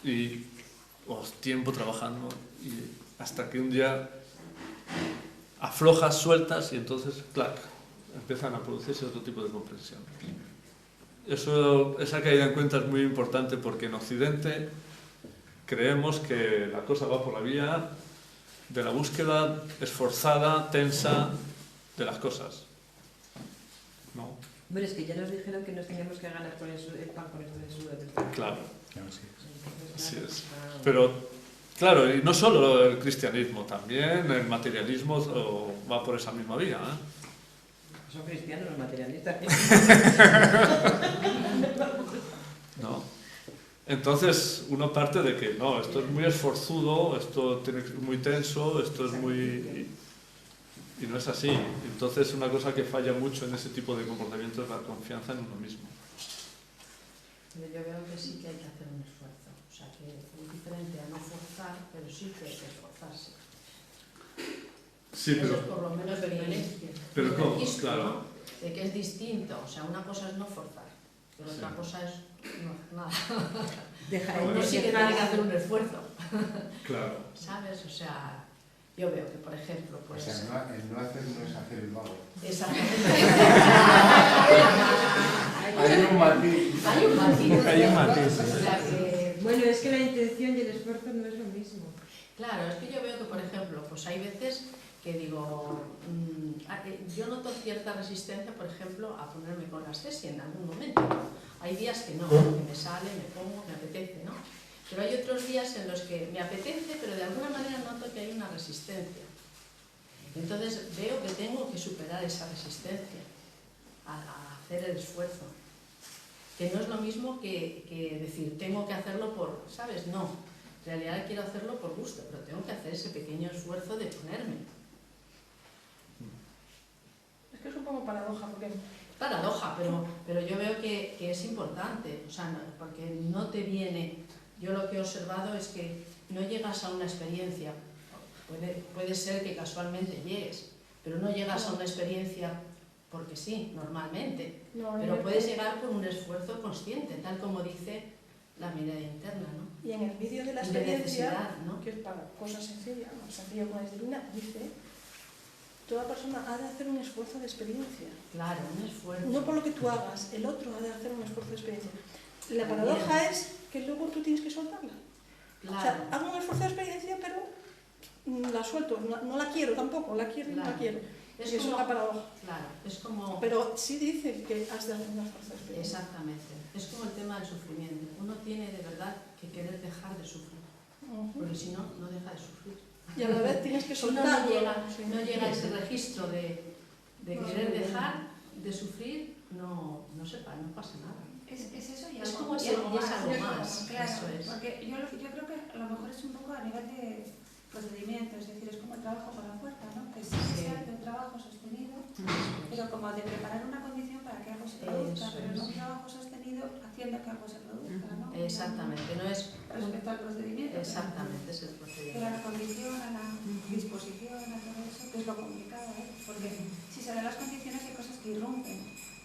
y tiempo trabajando y hasta que un día aflojas, sueltas y entonces, clac, empiezan a producirse otro tipo de comprensión. Esa caída en cuenta es muy importante porque en Occidente creemos que la cosa va por la vía de la búsqueda esforzada, tensa de las cosas. ¿No? Hombre, es que ya nos dijeron que nos teníamos que ganar con el pan con esto de sudor. Claro, así es. Pero, claro, y no solo el cristianismo, también el materialismo va por esa misma vía, ¿eh? Son cristianos los materialistas. ¿No? Entonces uno parte de que no, esto es muy esforzudo, esto tiene que ser muy tenso, esto es muy... Y no es así. Entonces una cosa que falla mucho en ese tipo de comportamiento es la confianza en uno mismo. Yo veo que sí que hay que hacer un esfuerzo. O sea, que es diferente a no forzar, pero sí que hay que esforzarse. Sí, eso pero... es por lo menos Pero ¿cómo? registro, Claro. ¿no? De que es distinto. O sea, una cosa es no forzar, pero otra cosa es no hacer nada. Uno sí que tiene que hacer un esfuerzo. Claro. ¿Sabes? O sea, yo veo que, por ejemplo, pues... O sea, el no hacer no es hacer el vago. Exactamente. Hay un matiz. Hay un matiz. Hay un matiz. O sea, que... Bueno, es que la intención y el esfuerzo no es lo mismo. Claro, es que yo veo que, por ejemplo, pues hay veces que digo, yo noto cierta resistencia, por ejemplo, a ponerme con la Cesi en algún momento. Hay días que no, que me sale, me pongo, me apetece, ¿no? Pero hay otros días en los que me apetece, pero de alguna manera noto que hay una resistencia. Entonces veo que tengo que superar esa resistencia a hacer el esfuerzo. Que no es lo mismo que decir, tengo que hacerlo por, ¿sabes? No. En realidad quiero hacerlo por gusto, pero tengo que hacer ese pequeño esfuerzo de ponerme. Es que es un poco paradoja, porque... Paradoja, pero yo veo que es importante, o sea, no, porque no te viene... Yo lo que he observado es que no llegas a una experiencia, puede ser que casualmente llegues, pero no llegas a una experiencia porque sí, normalmente, No, pero en puedes llegar con un esfuerzo consciente, tal como dice la mirada interna, ¿no? Y en el vídeo de la De experiencia, necesidad, ¿no? que es para cosas sencillas, más sencilla como es divina, dice, toda persona ha de hacer un esfuerzo de experiencia. Claro, un esfuerzo. No por lo que tú hagas, el otro ha de hacer un esfuerzo de experiencia. La paradoja es que luego tú tienes que soltarla. Claro. O sea, hago un esfuerzo de experiencia, pero la suelto, no la quiero tampoco, la quiero y no la quiero. Es Y eso es como- una paradoja. Claro, es como... Pero sí dice que has de hacer un esfuerzo de experiencia. Exactamente. Es como el tema del sufrimiento. Uno tiene de verdad que querer dejar de sufrir, porque si no, no deja de sufrir. Y a la vez tienes que Si uno soltar. no llega a ese registro de querer dejar de sufrir, no pasa nada. Es eso y Es algo, como y si algo es algo más. más, Claro, eso es. porque yo creo que a lo mejor es un poco a nivel de procedimiento, es decir, es como el trabajo con la fuerza, ¿no? Que sí se hace un trabajo sostenido, pero como de preparar una condición para que algo se produzca, Eso pero no es. un trabajo sostenido haciendo que algo se produzca, ¿no? Exactamente, no es... Respecto al procedimiento. Exactamente, es el Pero a procedimiento. la condición, a la disposición, a todo eso, que es lo complicado, ¿eh? Porque si se dan las condiciones hay cosas que irrumpen,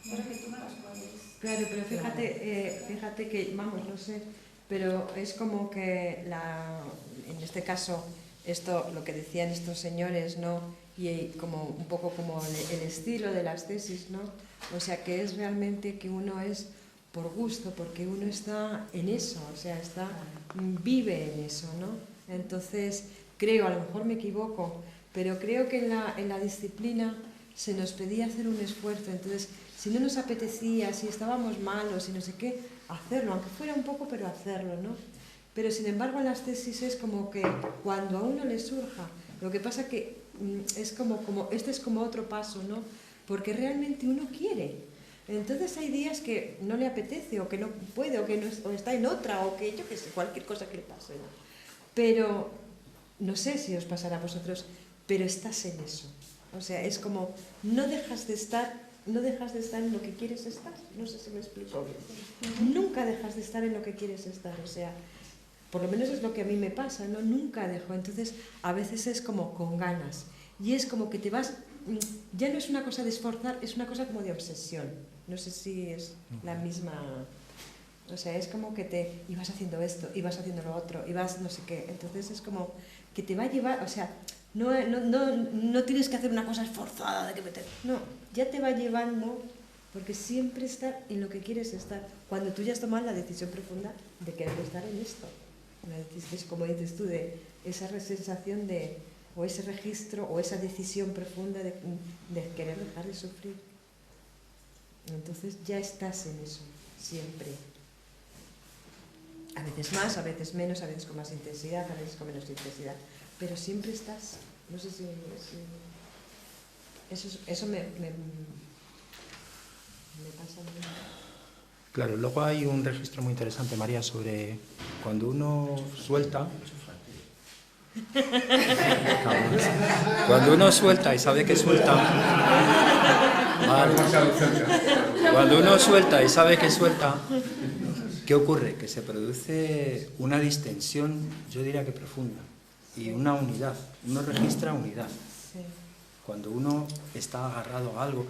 pero que tú no las puedes. Claro, pero fíjate que, vamos, no sé, pero es como que en este caso, esto, lo que decían estos señores, ¿no? Y como un poco como el estilo de las tesis, ¿no? O sea, que es realmente que uno es por gusto, porque uno está en eso, o sea, vive en eso, ¿no? Entonces, creo, a lo mejor me equivoco, pero creo que en la disciplina se nos pedía hacer un esfuerzo, entonces, si no nos apetecía, si estábamos malos y no sé qué, hacerlo, aunque fuera un poco, pero hacerlo, ¿no? Pero sin embargo en las tesis es como que cuando a uno le surja, lo que pasa que es como este es como otro paso, ¿no? Porque realmente uno quiere. Entonces hay días que no le apetece, o que no puede, o que no, o está en otra, o que yo qué sé, cualquier cosa que le pase, ¿no? Pero no sé si os pasará a vosotros, pero estás en eso. O sea, es como no dejas de estar en lo que quieres estar. No sé si me explico bien. Nunca dejas de estar en lo que quieres estar. O sea, por lo menos es lo que a mí me pasa, ¿no? Nunca dejo. Entonces, a veces es como con ganas. Y es como que te vas... Ya no es una cosa de esforzar, es una cosa como de obsesión. No sé si es la misma... O sea, es como que y vas haciendo esto, y vas haciendo lo otro, y vas no sé qué. Entonces es como que te va a llevar... O sea, no tienes que hacer una cosa esforzada de que meter... No, ya te va llevando, porque siempre estar en lo que quieres estar. Cuando tú ya has tomado la decisión profunda de querer estar en esto. Es como dices tú, de esa sensación de, o ese registro, o esa decisión profunda de querer dejar de sufrir. Entonces ya estás en eso, siempre. A veces más, a veces menos, a veces con más intensidad, a veces con menos intensidad. Pero siempre estás. No sé si eso me pasa a mí. Claro, luego hay un registro muy interesante, María, sobre cuando uno suelta. Cuando uno suelta y sabe que suelta. Cuando uno suelta y sabe que suelta, ¿qué ocurre? Que se produce una distensión, yo diría que profunda, y una unidad. Uno registra unidad. Cuando uno está agarrado a algo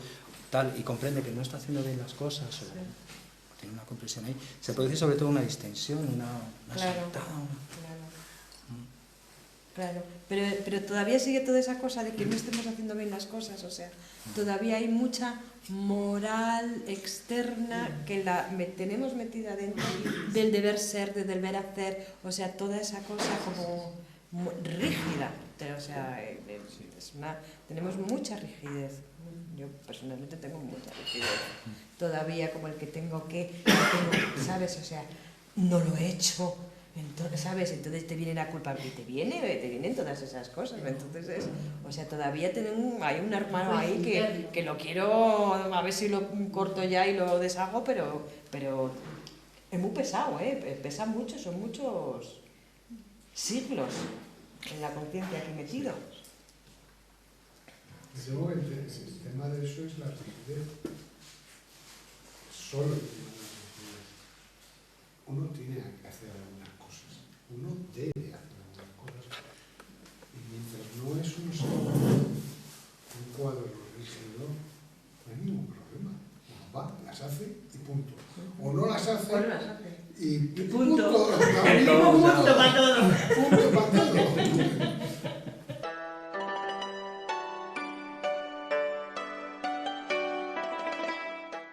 tal y comprende que no está haciendo bien las cosas, o tiene una comprensión ahí, se produce sobre todo una distensión, una soltada. Claro, pero todavía sigue toda esa cosa de que no estemos haciendo bien las cosas, o sea, todavía hay mucha moral externa que tenemos metida dentro del deber ser, del deber hacer, o sea, toda esa cosa como rígida, o sea, tenemos mucha rigidez. Yo personalmente tengo mucha rigidez, todavía como el que tengo que, ¿sabes? O sea, no lo he hecho. Entonces, ¿sabes? Entonces te viene la culpa y te vienen todas esas cosas. Entonces, o sea, todavía hay un hermano ahí que lo quiero, a ver si lo corto ya y lo deshago, pero es muy pesado, pesa mucho, son muchos siglos en la conciencia aquí metido. Luego el tema de eso es la rigidez. Solo el tema de la rigidez. Uno tiene que hacer algunas cosas. Uno debe hacer algunas cosas. Y mientras no es un cuadro rígido, no hay ningún las hace y punto. O no las hace Pues las hace. y Y punto. punto. El mismo punto para todo. Punto para todo.